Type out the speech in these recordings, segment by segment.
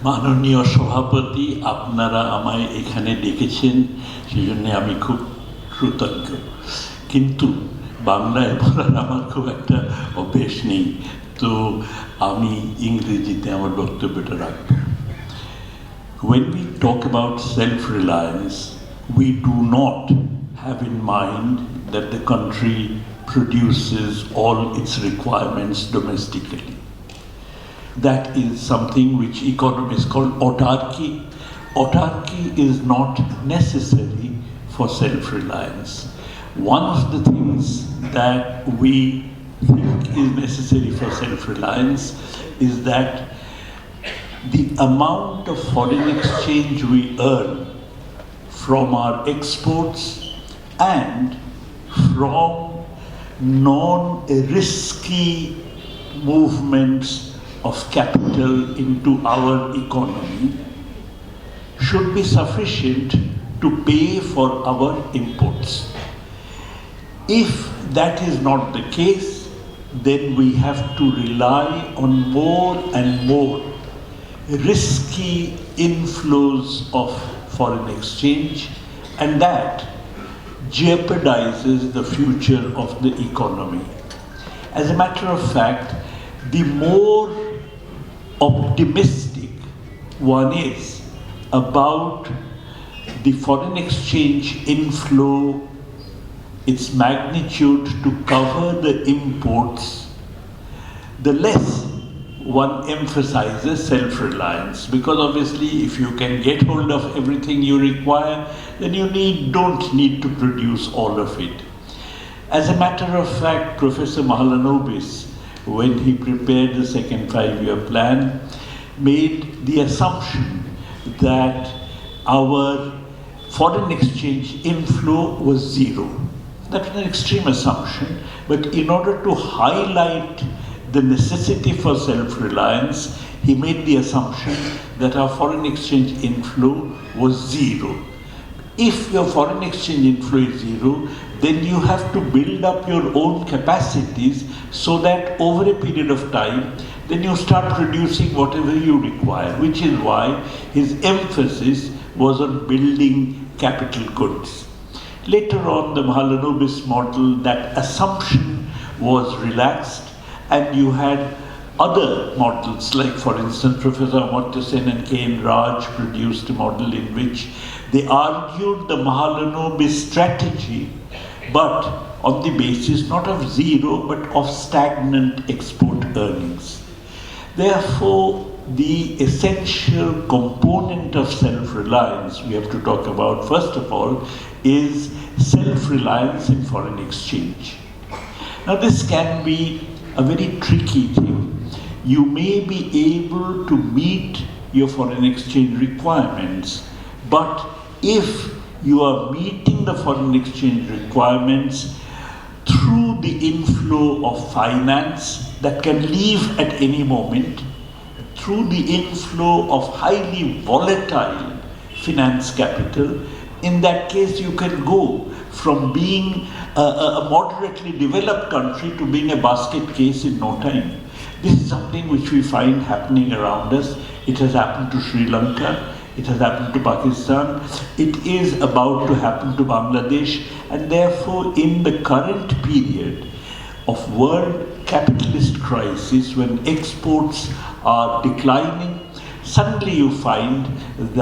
মাননীয় সভাপতি, আপনারা আমায় এখানে ডেকেছেন, সেই জন্য আমি খুব কৃতজ্ঞ। কিন্তু বাংলায় বলার আমার খুব একটা অভ্যেস নেই, তো আমি ইংরেজিতে আমার বক্তব্যটা রাখব। When we talk about self-reliance, we do not have in mind that the country produces all its requirements domestically. That is something which economists call autarky. Autarky is not necessary for self-reliance. One of the things that we think is necessary for self-reliance is that the amount of foreign exchange we earn from our exports and from non-risky movements of capital into our economy should be sufficient to pay for our imports. If that is not the case, then we have to rely on more and more risky inflows of foreign exchange, and that jeopardizes the future of the economy. As a matter of fact, the more optimistic one is about the foreign exchange inflow, its magnitude to cover the imports, the less one emphasizes self-reliance. Because obviously if you can get hold of everything you require, then you don't need to produce all of it. As a matter of fact, Professor Mahalanobis, when he prepared the second 5-year plan, made the assumption that our foreign exchange inflow was zero. That's an extreme assumption, but in order to highlight the necessity for self-reliance, he made the assumption that our foreign exchange inflow was zero. If your foreign exchange inflow is zero, then you have to build up your own capacities so that over a period of time, then you start producing whatever you require, which is why his emphasis was on building capital goods. Later on, the Mahalanobis model, that assumption was relaxed, and you had other models, like for instance, Professor Amartya Sen and K.N. Raj produced a model in which they argued the Mahalanobis strategy, but on the basis not of zero, but of stagnant export earnings. Therefore, the essential component of self-reliance we have to talk about, first of all, is self-reliance in foreign exchange. Now, this can be a very tricky thing. You may be able to meet your foreign exchange requirements, but if you are meeting the foreign exchange requirements through the inflow of finance that can leave at any moment, through the inflow of highly volatile finance capital, in that case you can go from being a moderately developed country to being a basket case in no time. This is something which we find happening around us. It has happened to Sri Lanka, it has happened to Pakistan, it is about to happen to Bangladesh, and therefore in the current period of world capitalist crisis, when exports are declining, suddenly you find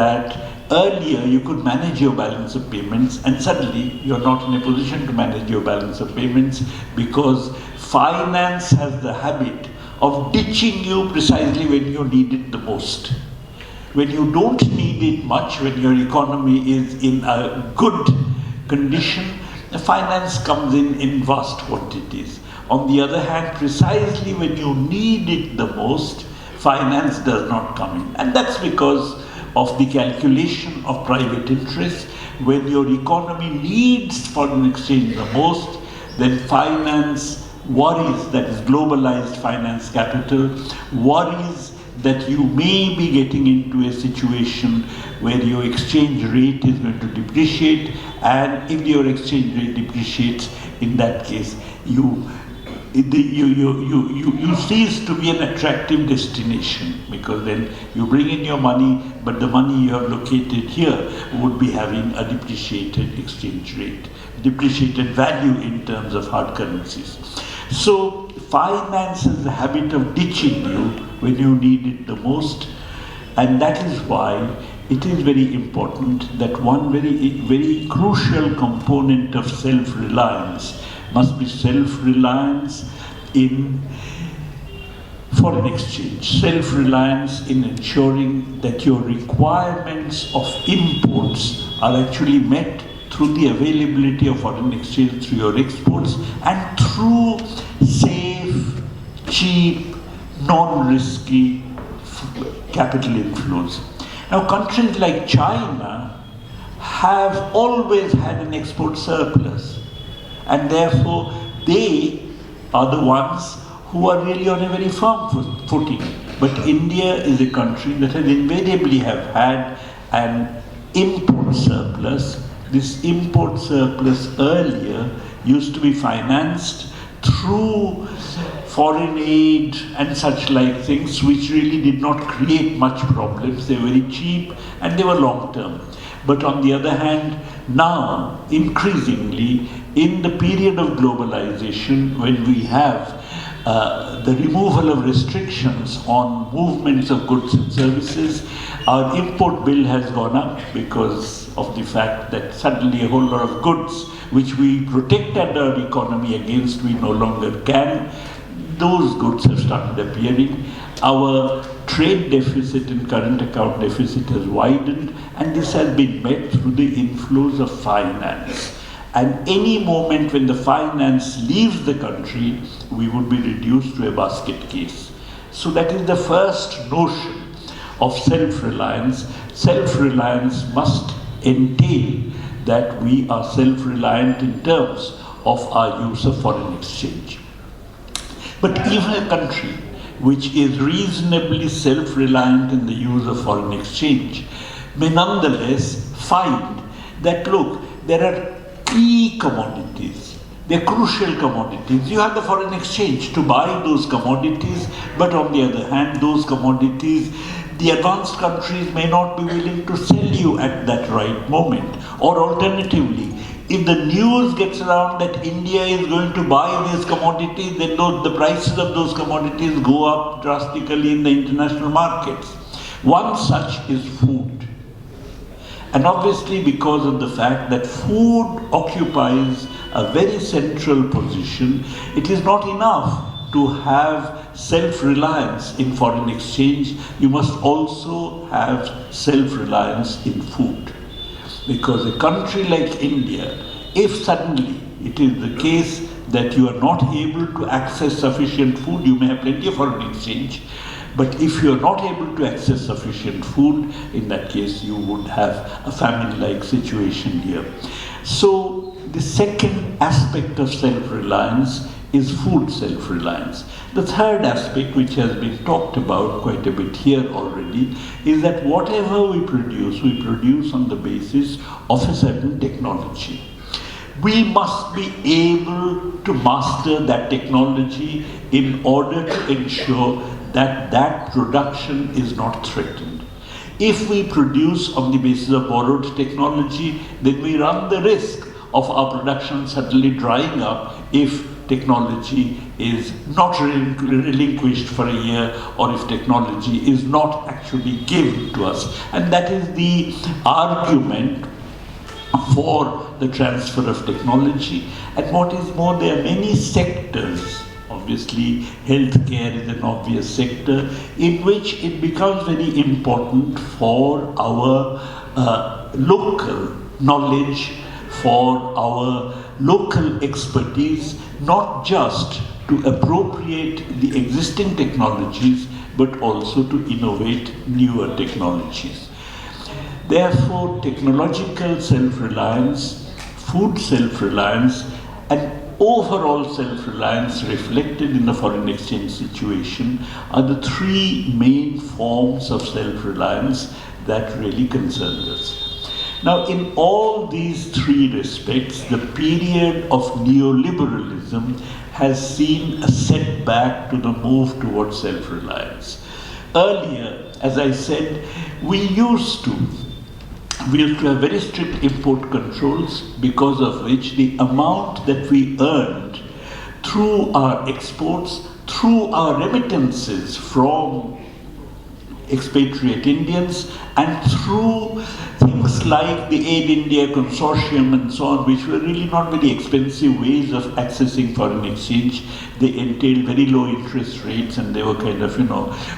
that earlier you could manage your balance of payments, and suddenly you're not in a position to manage your balance of payments because finance has the habit of ditching you precisely when you need it the most. When you don't need it much, when your economy is in a good condition, the finance comes in vast quantities. On the other hand, precisely when you need it the most, finance does not come in. And that's because of the calculation of private interests. When your economy needs foreign exchange the most, then finance worries, that is globalized finance capital, worries that you may be getting into a situation where your exchange rate is going to depreciate, and if your exchange rate depreciates, in that case, you you cease to be an attractive destination, because then you bring in your money, but the money you have located here would be having a depreciated exchange rate, depreciated value in terms of hard currencies. So finance has the habit of ditching you when you need it the most, and that is why it is very important that one very crucial component of self-reliance must be self-reliance in foreign exchange, self-reliance in ensuring that your requirements of imports are actually met through the availability of foreign exchange through your exports and through safe, cheap, non-risky capital inflows. Now, countries like China have always had an export surplus, and therefore they are the ones who are really on a very firm footing. But India is a country that has invariably have had an import surplus. This import surplus earlier used to be financed through foreign aid and such like things, which really did not create much problems. They were very cheap and they were long term. But on the other hand, now, increasingly, in the period of globalization, when we have the removal of restrictions on movements of goods and services, our import bill has gone up because of the fact that suddenly a whole lot of goods which we protected our economy against, we no longer can. Those goods have started appearing. Our trade deficit and current account deficit has widened, and this has been met through the inflows of finance. And any moment when the finance leaves the country, we would be reduced to a basket case. So that is the first notion of self-reliance. Self-reliance must entail that we are self-reliant in terms of our use of foreign exchange. But even a country which is reasonably self-reliant in the use of foreign exchange may nonetheless find that, look, there are key commodities. They're crucial commodities. You have the foreign exchange to buy those commodities, but on the other hand, those commodities, the advanced countries may not be willing to sell you at that right moment. Or alternatively, if the news gets around that India is going to buy these commodities, then the prices of those commodities go up drastically in the international markets. One such is food. And obviously, because of the fact that food occupies a very central position, it is not enough to have self-reliance in foreign exchange. You must also have self-reliance in food. Because a country like India, if suddenly it is the case that you are not able to access sufficient food, you may have plenty of foreign exchange, but if you are not able to access sufficient food, in that case you would have a famine-like situation here. So the second aspect of self-reliance is food self-reliance. The third aspect, which has been talked about quite a bit here already, is that whatever we produce on the basis of a certain technology. We must be able to master that technology in order to ensure that that production is not threatened. If we produce on the basis of borrowed technology, then we run the risk of our production suddenly drying up if technology is not relinquished for a year, or if technology is not actually given to us. And that is the argument for the transfer of technology. And what is more, there are many sectors, obviously healthcare is an obvious sector, in which it becomes very important for our local knowledge, for our local expertise, not just to appropriate the existing technologies, but also to innovate newer technologies. Therefore, technological self-reliance, food self-reliance, and overall self-reliance reflected in the foreign exchange situation are the three main forms of self-reliance that really concern us. Now, in all these three respects, the period of neoliberalism has seen a setback to the move towards self-reliance. Earlier, as I said, we used to have very strict import controls, because of which the amount that we earned through our exports, through our remittances from expatriate Indians, and through things like the Aid India Consortium and so on, which were really not very expensive ways of accessing foreign exchange. They entailed very low interest rates, and they were kind of,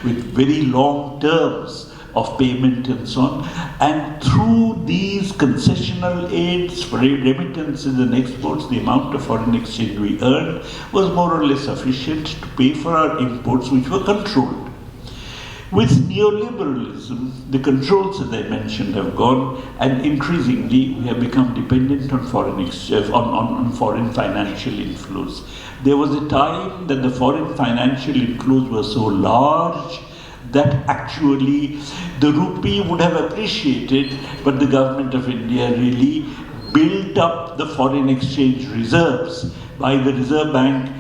with very long terms of payment and so on. And through these concessional aids, remittances and exports, the amount of foreign exchange we earned was more or less sufficient to pay for our imports, which were controlled. With neoliberalism, the controls, as I mentioned, have gone, and increasingly we have become dependent on foreign exchange, on foreign financial inflows. There was a time that the foreign financial inflows were so large that actually the rupee would have appreciated, but the government of India really built up the foreign exchange reserves by the Reserve Bank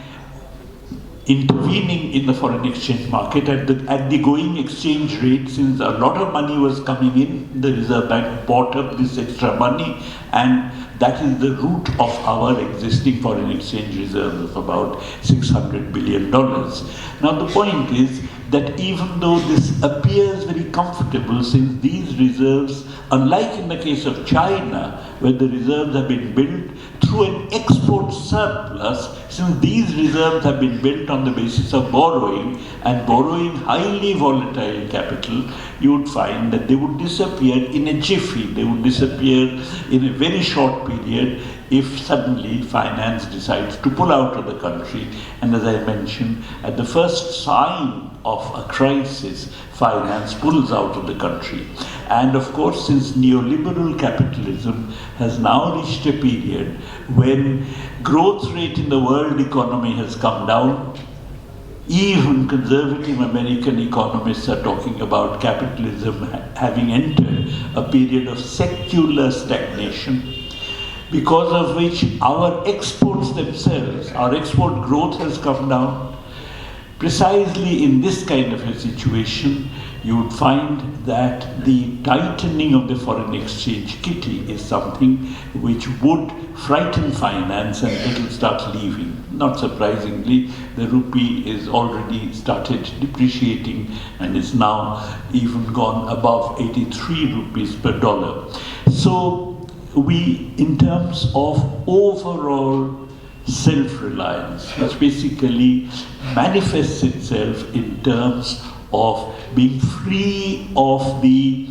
intervening in the foreign exchange market at the going exchange rate. Since a lot of money was coming in, the Reserve Bank bought up this extra money, and that is the root of our existing foreign exchange reserves of about $600 billion. Now the point is that even though this appears very comfortable, since these reserves, unlike in the case of China, where the reserves have been built through an export surplus, since these reserves have been built on the basis of borrowing, and borrowing highly volatile capital, you would find that they would disappear in a jiffy. They would disappear in a very short period if suddenly finance decides to pull out of the country. And as I mentioned, at the first sign of a crisis, finance pulls out of the country. And of course, since neoliberal capitalism has now reached a period when growth rate in the world economy has come down, even conservative American economists are talking about capitalism having entered a period of secular stagnation, because of which our exports themselves, our export growth has come down. Precisely in this kind of a situation, you would find that the tightening of the foreign exchange kitty is something which would frighten finance, and it will start leaving. Not surprisingly, the rupee is already started depreciating and is now even gone above 83 rupees per dollar. So we, in terms of overall self-reliance, which basically manifests itself in terms of being free of the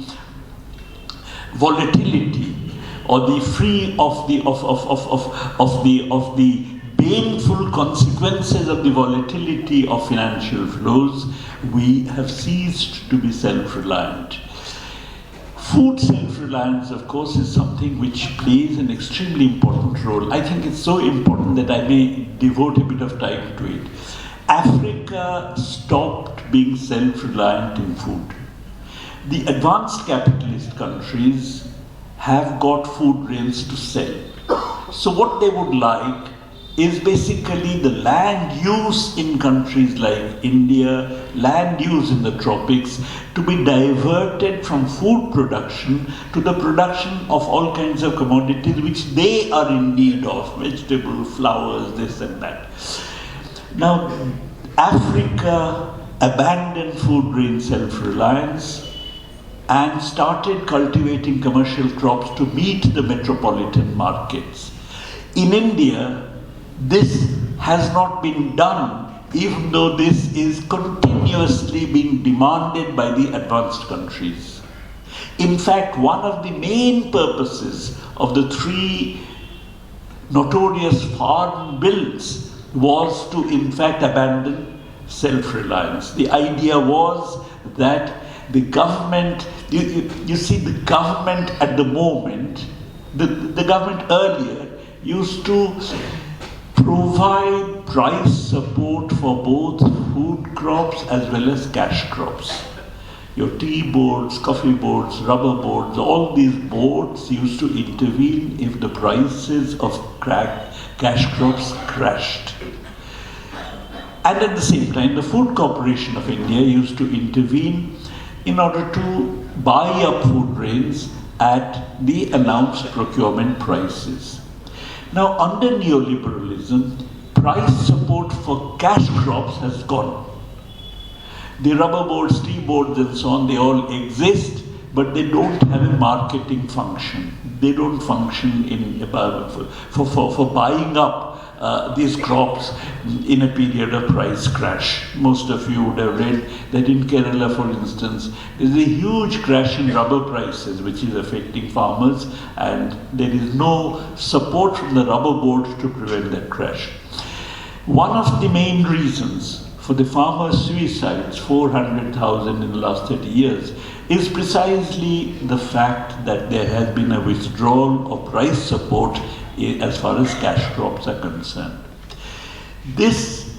volatility, or the free of the painful consequences of the volatility of financial flows, we have ceased to be self-reliant. Food self-reliance, of course, is something which plays an extremely important role. I think it's so important that I may devote a bit of time to it. Africa stopped being self-reliant in food. The advanced capitalist countries have got food grains to sell. So what they would like is basically the land use in countries like India, land use in the tropics, to be diverted from food production to the production of all kinds of commodities which they are in need of, vegetables, flowers, this and that. Now, Africa abandoned food grain self-reliance and started cultivating commercial crops to meet the metropolitan markets. In India, this has not been done, even though this is continuously being demanded by the advanced countries. In fact, one of the main purposes of the three notorious farm bills was to, in fact, abandon self-reliance. The idea was that the government, you see, the government at the moment, the government earlier used to provide price support for both food crops as well as cash crops. your tea boards, coffee boards, rubber boards, all these boards used to intervene if the prices of cash crops crashed. And at the same time, the Food Corporation of India used to intervene in order to buy up food grains at the announced procurement prices. Now, under neoliberalism, price support for cash crops has gone. The rubber boards, tea boards and so on, they all exist, but they don't have a marketing function. They don't function for buying up these crops in a period of price crash. Most of you would have read that in Kerala, for instance, there is a huge crash in rubber prices which is affecting farmers, and there is no support from the rubber board to prevent that crash. One of the main reasons for the farmers' suicides, 400,000 in the last 30 years, is precisely the fact that there has been a withdrawal of price support as far as cash crops are concerned. This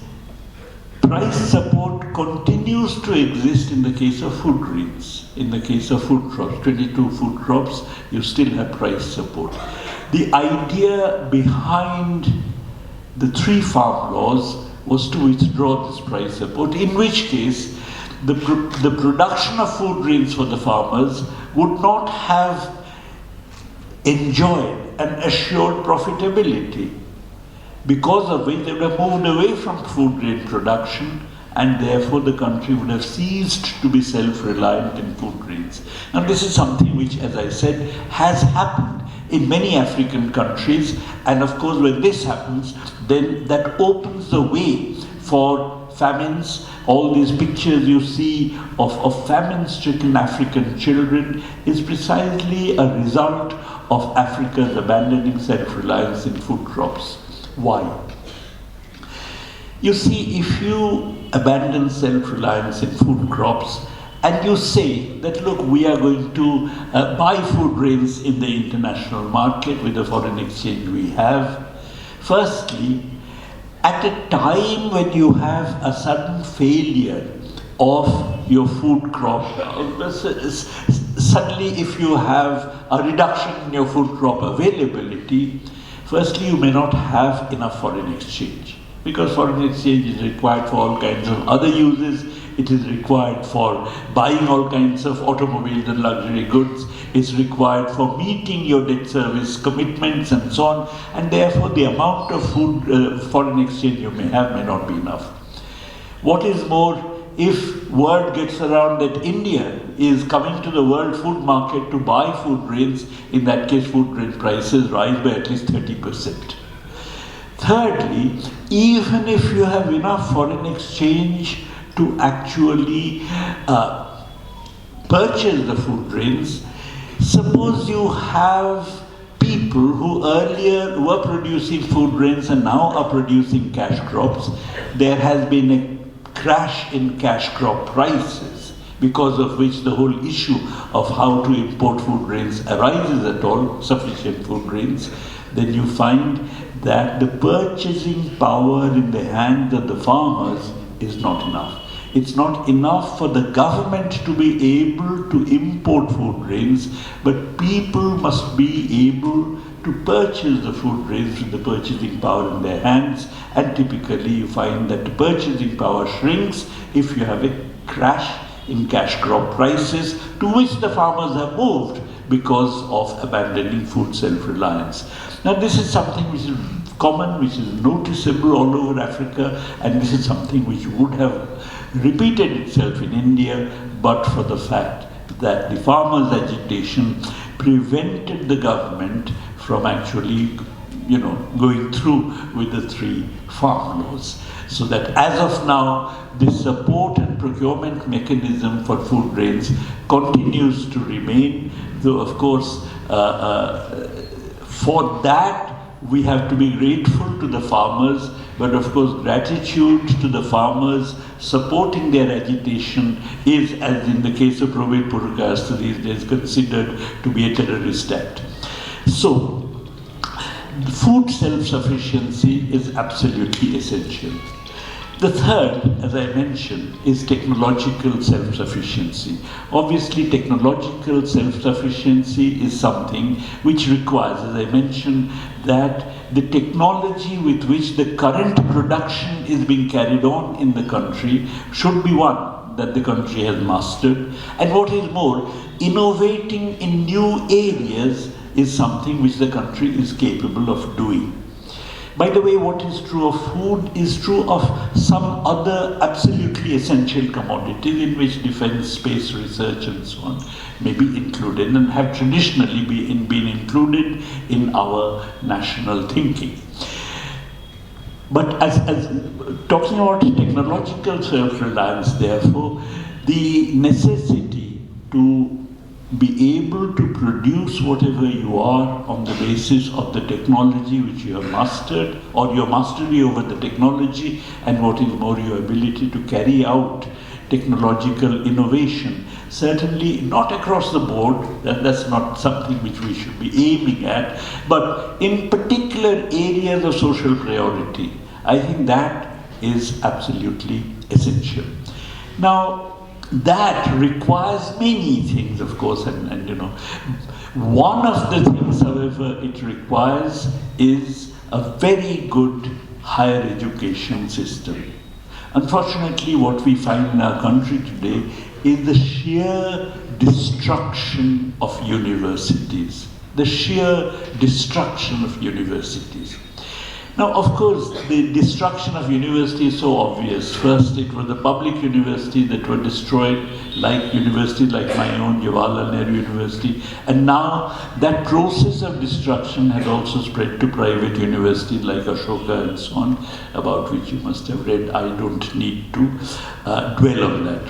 price support continues to exist in the case of food grains. In the case of food crops, 22 food crops, you still have price support. The idea behind the 3 farm laws was to withdraw this price support, in which case the production of food grains for the farmers would not have enjoyed an assured profitability, because of which they would have moved away from food grain production, and therefore the country would have ceased to be self-reliant in food grains. Now this is something which, as I said, has happened in many African countries, and of course when this happens, then that opens the way for famines. All these pictures you see of famine-stricken African children is precisely a result of Africa's abandoning self-reliance in food crops. Why? You see, if you abandon self-reliance in food crops and you say that, look, we are going to buy food grains in the international market with the foreign exchange we have, firstly, at a time when you have a sudden failure of your food crop, suddenly if you have a reduction in your food crop availability, firstly you may not have enough foreign exchange, because foreign exchange is required for all kinds of other uses. It is required for buying all kinds of automobiles and luxury goods. It's required for meeting your debt service commitments and so on. And therefore, the amount of foreign exchange you may have may not be enough. What is more, if word gets around that India is coming to the world food market to buy food grains, in that case, food grain prices rise by at least 30%. Thirdly, even if you have enough foreign exchange to actually purchase the food grains, suppose you have people who earlier were producing food grains and now are producing cash crops. There has been a crash in cash crop prices, because of which the whole issue of how to import food grains arises at all, sufficient food grains. Then you find that the purchasing power in the hands of the farmers is not enough. It's not enough for the government to be able to import food grains, but people must be able to purchase the food grains with the purchasing power in their hands, and typically you find that the purchasing power shrinks if you have a crash in cash crop prices, to which the farmers have moved because of abandoning food self-reliance. Now this is something which is common, which is noticeable all over Africa, and this is something which would have repeated itself in India, but for the fact that the farmers' agitation prevented the government from actually, going through with the 3 farm laws. So that as of now, the support and procurement mechanism for food grains continues to remain, though of course for that we have to be grateful to the farmers, but of course gratitude to the farmers supporting their agitation is, as in the case of Prabhat Patnaik these days, considered to be a terrorist act. So, food self-sufficiency is absolutely essential. The third, as I mentioned, is technological self-sufficiency. Obviously, technological self-sufficiency is something which requires, as I mentioned, that the technology with which the current production is being carried on in the country should be one that the country has mastered. And what is more, innovating in new areas is something which the country is capable of doing. By the way, what is true of food is true of some other absolutely essential commodities in which defense, space research and so on may be included and have traditionally been included in our national thinking. But as talking about technological self-reliance, therefore, the necessity to be able to produce whatever you are on the basis of the technology which you have mastered, or your mastery over the technology, and what is more, your ability to carry out technological innovation. Certainly not across the board, that's not something which we should be aiming at, but in particular areas of social priority, I think that is absolutely essential. Now, that requires many things, of course, and you know, one of the things, however, it requires is a very good higher education system. Unfortunately, what we find in our country today is the sheer destruction of universities. The sheer destruction of universities. Now, of course, the destruction of universities is so obvious. First, it was the public universities that were destroyed, like universities like my own, Jawaharlal Nehru University. And now that process of destruction has also spread to private universities like Ashoka and so on, about which you must have read. I don't need to dwell on that.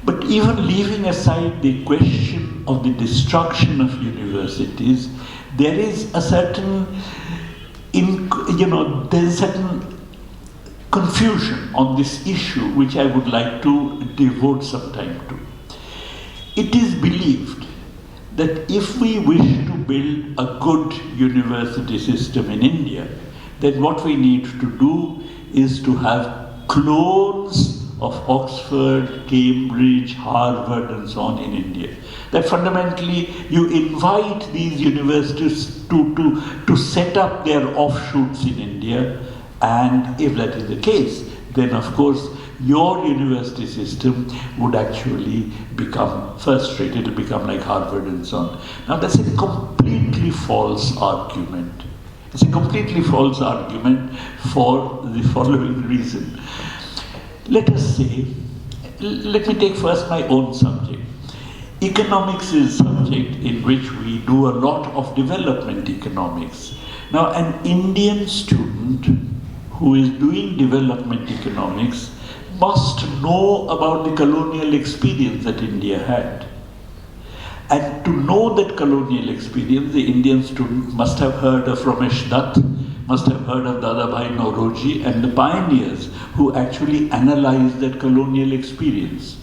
But even leaving aside the question of the destruction of universities, there is a certain there's a certain confusion on this issue which I would like to devote some time to. It is believed that if we wish to build a good university system in India, then what we need to do is to have clones of Oxford, Cambridge, Harvard and so on in India. That fundamentally you invite these universities to set up their offshoots in India, and if that is the case, then of course your university system would actually become first rate. It will become like Harvard and so on. Now that's a completely false argument. It's a completely false argument for the following reason. Let me take first my own subject. Economics is a subject in which we do a lot of development economics. Now, an Indian student who is doing development economics must know about the colonial experience that India had. And to know that colonial experience, the Indian student must have heard of Ramesh Dutt, must have heard of Dadabhai Naoroji and the pioneers who actually analyzed that colonial experience.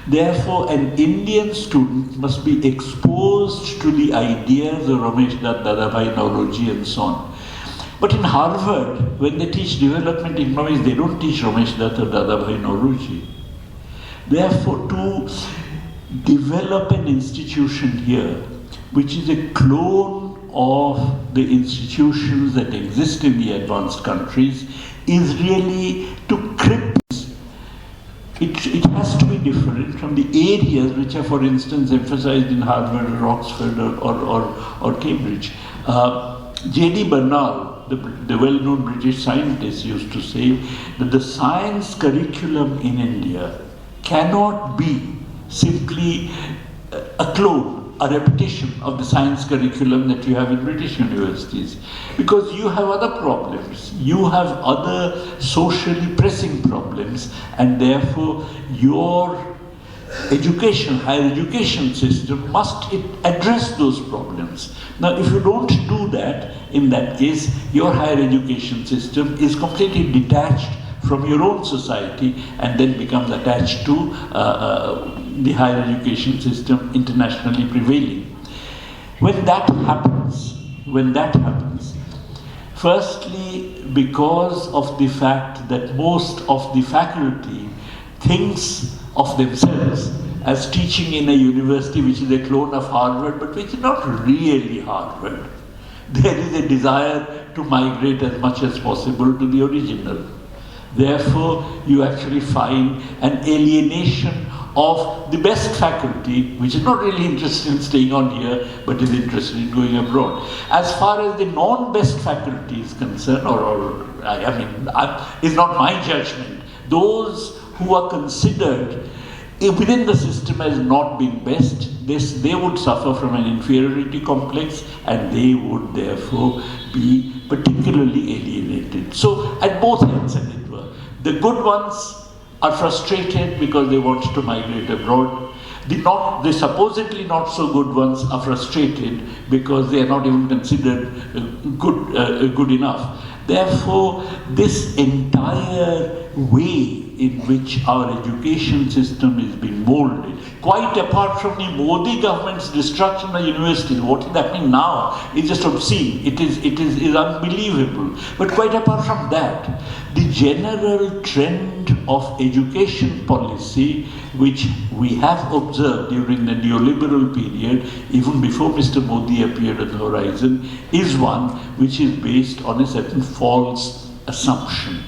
Therefore, an Indian student must be exposed to the ideas of Ramesh Dutt, Dadabhai Naoroji and so on. But in Harvard, when they teach development economics, they don't teach Ramesh Dutt or Dadabhai Naoroji. Therefore, to develop an institution here, which is a clone of the institutions that exist in the advanced countries, is really to cripple. It has to be different from the areas which are, for instance, emphasized in Harvard or Oxford or Cambridge. J.D. Bernal, the well-known British scientist, used to say that the science curriculum in India cannot be simply a clone, a repetition of the science curriculum that you have in British universities, because you have other problems, you have other socially pressing problems, and therefore your higher education system must address those problems. Now, if you don't do that, in that case, your higher education system is completely detached from your own society and then becomes attached to the higher education system internationally prevailing. When that happens, Firstly, because of the fact that most of the faculty thinks of themselves as teaching in a university which is a clone of Harvard, but which is not really Harvard. There is a desire to migrate as much as possible to the original. Therefore, you actually find an alienation of the best faculty, which is not really interested in staying on here, but is interested in going abroad. As far as the non-best faculty is concerned, it's not my judgment. Those who are considered within the system as not being best, they would suffer from an inferiority complex, and they would therefore be particularly alienated. So, at both ends, as it were, the good ones are frustrated because they want to migrate abroad. The supposedly not so good ones are frustrated because they are not even considered good enough. Therefore, this entire way in which our education system is being molded, quite apart from the Modi government's destruction of universities, what is happening now is just obscene. It is unbelievable. But quite apart from that, the general trend of education policy, which we have observed during the neoliberal period, even before Mr. Modi appeared on the horizon, is one which is based on a certain false assumption.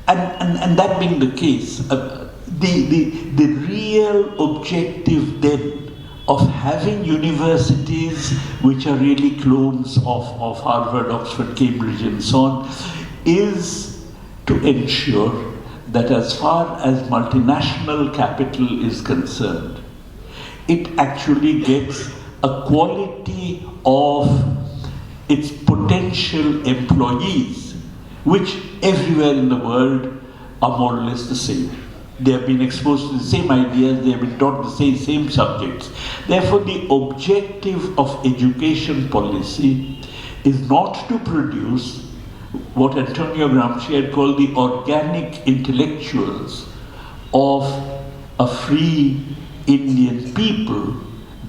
And that being the case, the real objective then of having universities which are really clones of Harvard, Oxford, Cambridge and so on, is to ensure that as far as multinational capital is concerned, it actually gets a quality of its potential employees, which everywhere in the world are more or less the same. They have been exposed to the same ideas, they have been taught the same subjects. Therefore, the objective of education policy is not to produce what Antonio Gramsci had called the organic intellectuals of a free Indian people,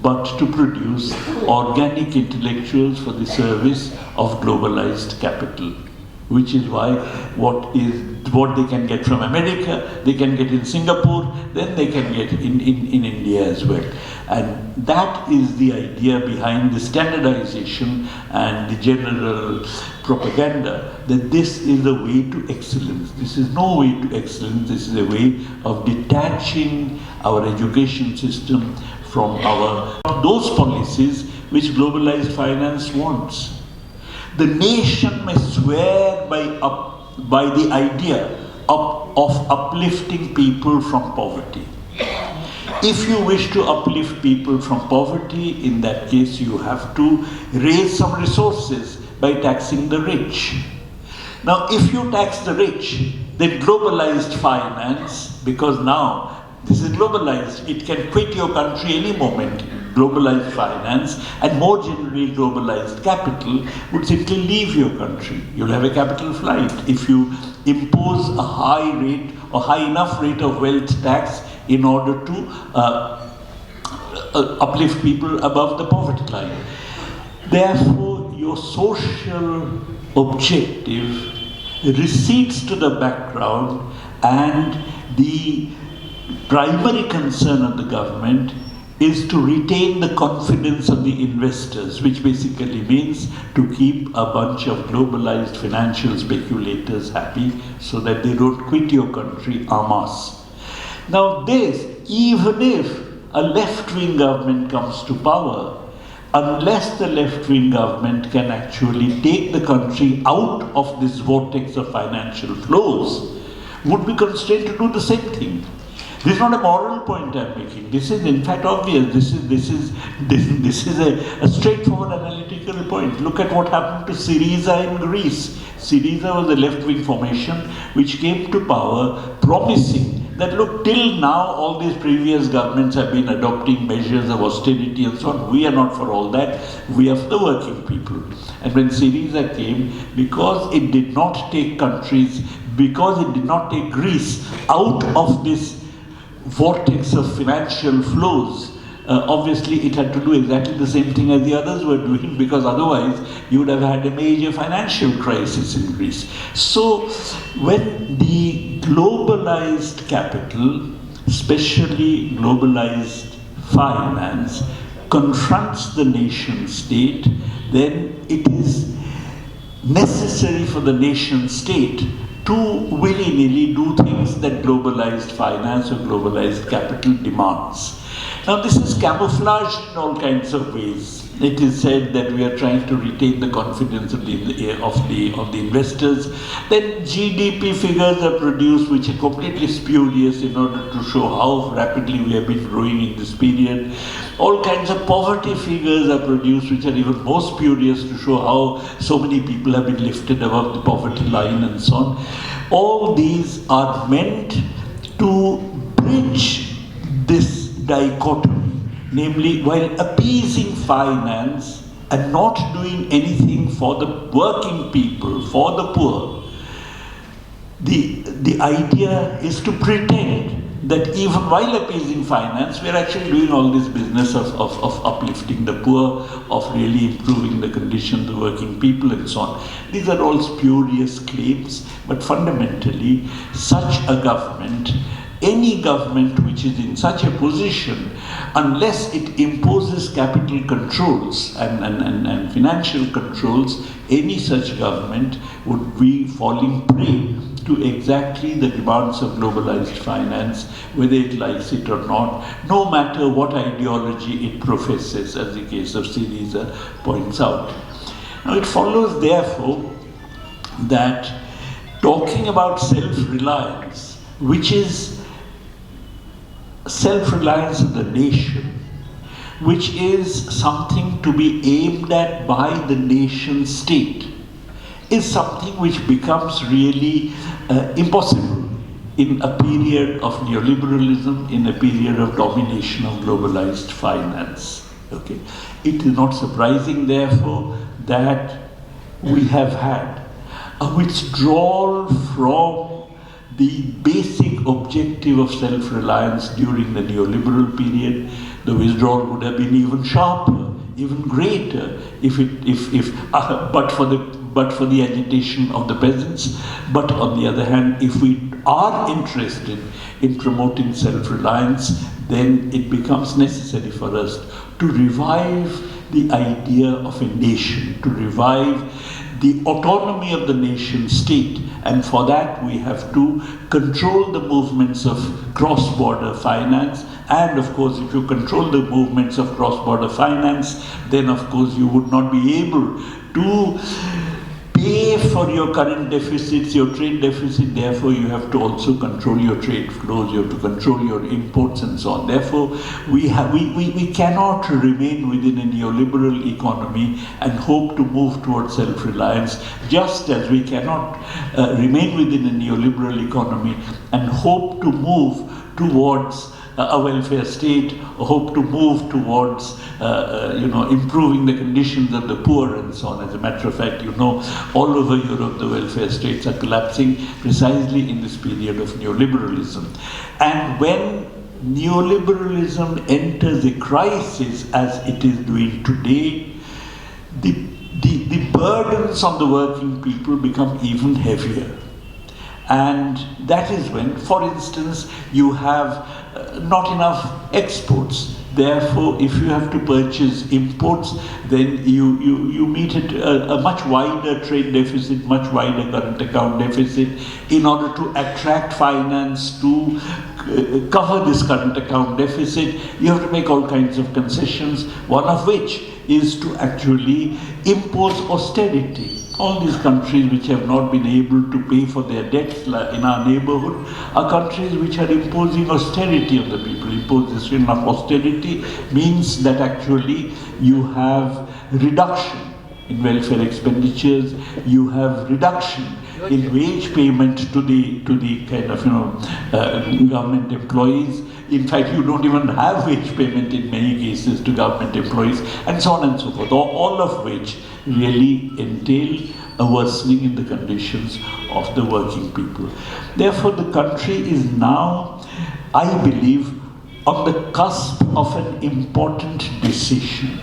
but to produce organic intellectuals for the service of globalized capital, which is why what they can get from America, they can get in Singapore, then they can get in India as well. And that is the idea behind the standardization and the general propaganda, that this is the way to excellence. This is no way to excellence, this is a way of detaching our education system from those policies which globalized finance wants. The nation may swear by the idea of uplifting people from poverty. If you wish to uplift people from poverty, in that case you have to raise some resources by taxing the rich. Now, if you tax the rich, then globalized finance, because now this is globalized, it can quit your country any moment. Globalized finance and more generally globalized capital would simply leave your country. You'll have a capital flight if you impose a high rate or high enough rate of wealth tax in order to uplift people above the poverty line. Therefore, your social objective recedes to the background, and the primary concern of the government is to retain the confidence of the investors, which basically means to keep a bunch of globalized financial speculators happy so that they don't quit your country en masse. Now this, even if a left-wing government comes to power, unless the left-wing government can actually take the country out of this vortex of financial flows, would be constrained to do the same thing. This is not a moral point I'm making. This is in fact obvious. This is a straightforward analytical point. Look at what happened to Syriza in Greece. Syriza was a left-wing formation which came to power promising that, look, till now all these previous governments have been adopting measures of austerity and so on. We are not for all that. We are for the working people. And when Syriza came, because it did not take Greece out of this vortex of financial flows, obviously it had to do exactly the same thing as the others were doing, because otherwise you would have had a major financial crisis in Greece. So when the globalized capital, especially globalized finance, confronts the nation state, then it is necessary for the nation state to willy-nilly do things that globalized finance or globalized capital demands. Now this is camouflaged in all kinds of ways. It is said that we are trying to retain the confidence of the investors. Then GDP figures are produced which are completely spurious in order to show how rapidly we have been growing in this period. All kinds of poverty figures are produced which are even more spurious to show how so many people have been lifted above the poverty line and so on. All these are meant to bridge this dichotomy. Namely, while appeasing finance and not doing anything for the working people, for the poor, the idea is to pretend that even while appeasing finance, we are actually doing all this business of uplifting the poor, of really improving the condition of the working people and so on. These are all spurious claims, but fundamentally, such a government, any government which is in such a position, unless it imposes capital controls and financial controls, any such government would be falling prey to exactly the demands of globalized finance, whether it likes it or not, no matter what ideology it professes, as the case of Syriza points out. Now it follows, therefore, that talking about self-reliance, which is self-reliance of the nation, which is something to be aimed at by the nation state, is something which becomes really impossible in a period of neoliberalism, in a period of domination of globalized finance. Okay? It is not surprising, therefore, that we have had a withdrawal from the basic objective of self-reliance during the neoliberal period. The withdrawal would have been even sharper, even greater, but for the agitation of the peasants. But on the other hand, if we are interested in promoting self-reliance, then it becomes necessary for us to revive the idea of a nation, to revive the autonomy of the nation state, and for that we have to control the movements of cross-border finance. And of course, if you control the movements of cross-border finance, then of course you would not be able to pay for your current deficits, your trade deficit. Therefore you have to also control your trade flows, you have to control your imports and so on. Therefore we cannot remain within a neoliberal economy and hope to move towards self-reliance, just as we cannot remain within a neoliberal economy and hope to move towards a welfare state, hope to move towards improving the conditions of the poor and so on. As a matter of fact, all over Europe the welfare states are collapsing precisely in this period of neoliberalism. And when neoliberalism enters a crisis, as it is doing today, the burdens on the working people become even heavier. And that is when, for instance, you have not enough exports. Therefore, if you have to purchase imports, then you meet a much wider trade deficit, much wider current account deficit. In order to attract finance to cover this current account deficit, you have to make all kinds of concessions, one of which is to actually impose austerity. All these countries which have not been able to pay for their debts in our neighborhood are countries which are imposing austerity on the people. Imposition of austerity means that actually you have reduction in welfare expenditures, you have reduction in wage payment to the kind of government employees. In fact, you don't even have wage payment in many cases to government employees, and so on and so forth, all of which really entail a worsening in the conditions of the working people. Therefore, the country is now, I believe, on the cusp of an important decision.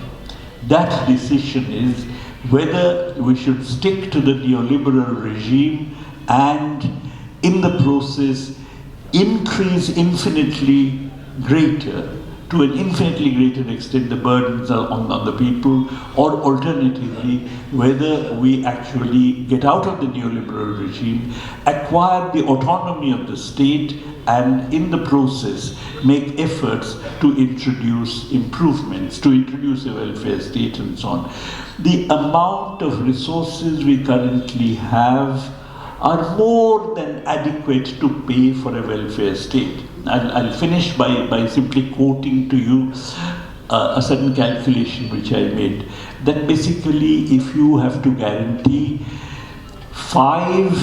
That decision is whether we should stick to the neoliberal regime and in the process increase infinitely greater, to an infinitely greater extent, the burdens on the people, or alternatively, whether we actually get out of the neoliberal regime, acquire the autonomy of the state, and in the process make efforts to introduce improvements, to introduce a welfare state and so on. The amount of resources we currently have are more than adequate to pay for a welfare state. I'll finish by simply quoting to you a certain calculation which I made, that basically if you have to guarantee 5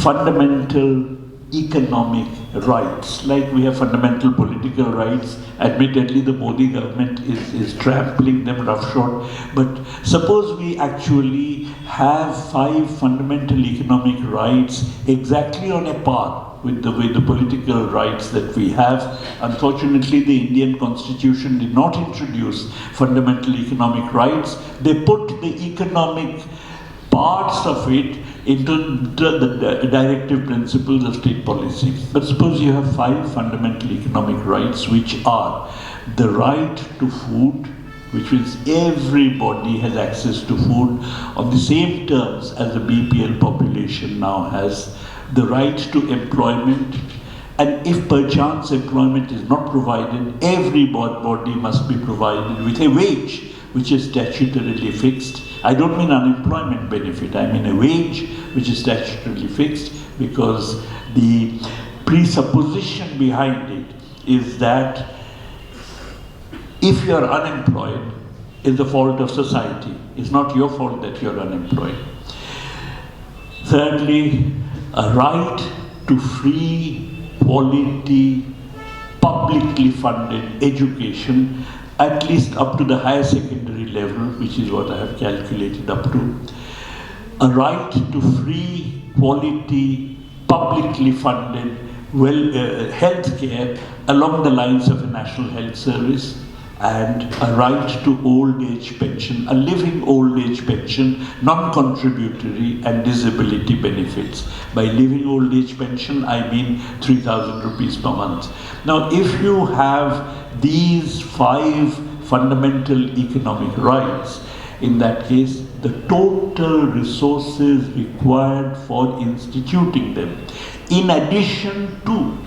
fundamental economic rights, like we have fundamental political rights, admittedly the Modi government is trampling them roughshod, but suppose we actually have 5 fundamental economic rights exactly on a par with the political rights that we have. Unfortunately, the Indian Constitution did not introduce fundamental economic rights. They put the economic parts of it into the directive principles of state policy. But suppose you have 5 fundamental economic rights, which are the right to food, which means everybody has access to food on the same terms as the BPL population now has, the right to employment, and if perchance employment is not provided, everybody must be provided with a wage which is statutorily fixed. I don't mean unemployment benefit, I mean a wage which is statutorily fixed, because the presupposition behind it is that if you are unemployed, it's the fault of society. It's not your fault that you're unemployed. Thirdly, a right to free, quality, publicly funded education, at least up to the higher secondary level, which is what I have calculated up to. A right to free, quality, publicly funded health care along the lines of a national health service, and a right to old age pension, a living old age pension, non-contributory, and disability benefits. By living old age pension, I mean 3,000 rupees per month. Now, if you have these 5 fundamental economic rights, in that case, the total resources required for instituting them, in addition to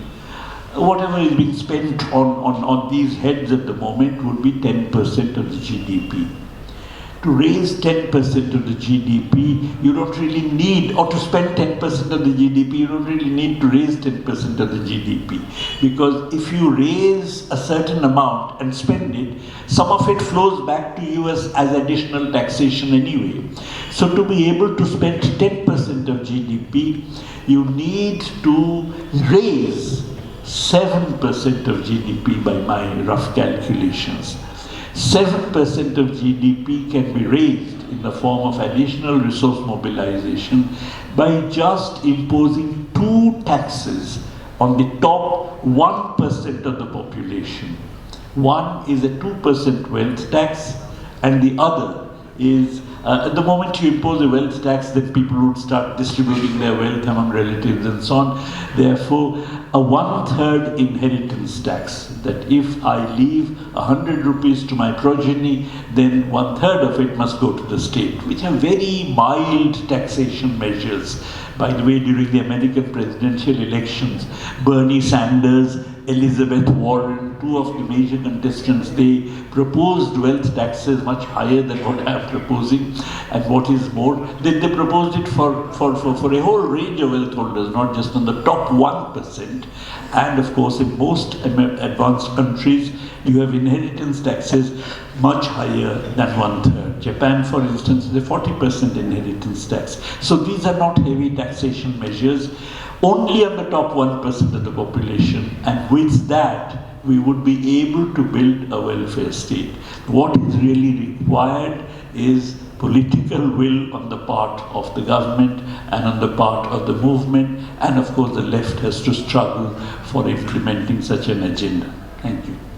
whatever is being spent on these heads at the moment, would be 10% of the GDP. To raise 10% of the GDP, you don't really need, or to spend 10% of the GDP, you don't really need to raise 10% of the GDP. Because if you raise a certain amount and spend it, some of it flows back to you as additional taxation anyway. So to be able to spend 10% of GDP, you need to raise 7% of GDP by my rough calculations. 7% of GDP can be raised in the form of additional resource mobilization by just imposing 2 taxes on the top 1% of the population. One is a 2% wealth tax, and the other is at the moment you impose a wealth tax, then people would start distributing their wealth among relatives and so on. Therefore, a 1/3 inheritance tax, that if I leave 100 rupees to my progeny, then 1/3 of it must go to the state, which are very mild taxation measures. By the way, during the American presidential elections, Bernie Sanders, Elizabeth Warren, 2 of the major contestants, they proposed wealth taxes much higher than what I am proposing. And what is more, they proposed it for a whole range of wealth holders, not just on the top 1%. And of course, in most advanced countries, you have inheritance taxes much higher than 1/3. Japan, for instance, is a 40% inheritance tax. So these are not heavy taxation measures, only on the top 1% of the population, and with that, we would be able to build a welfare state. What is really required is political will on the part of the government and on the part of the movement, and of course the left has to struggle for implementing such an agenda. Thank you.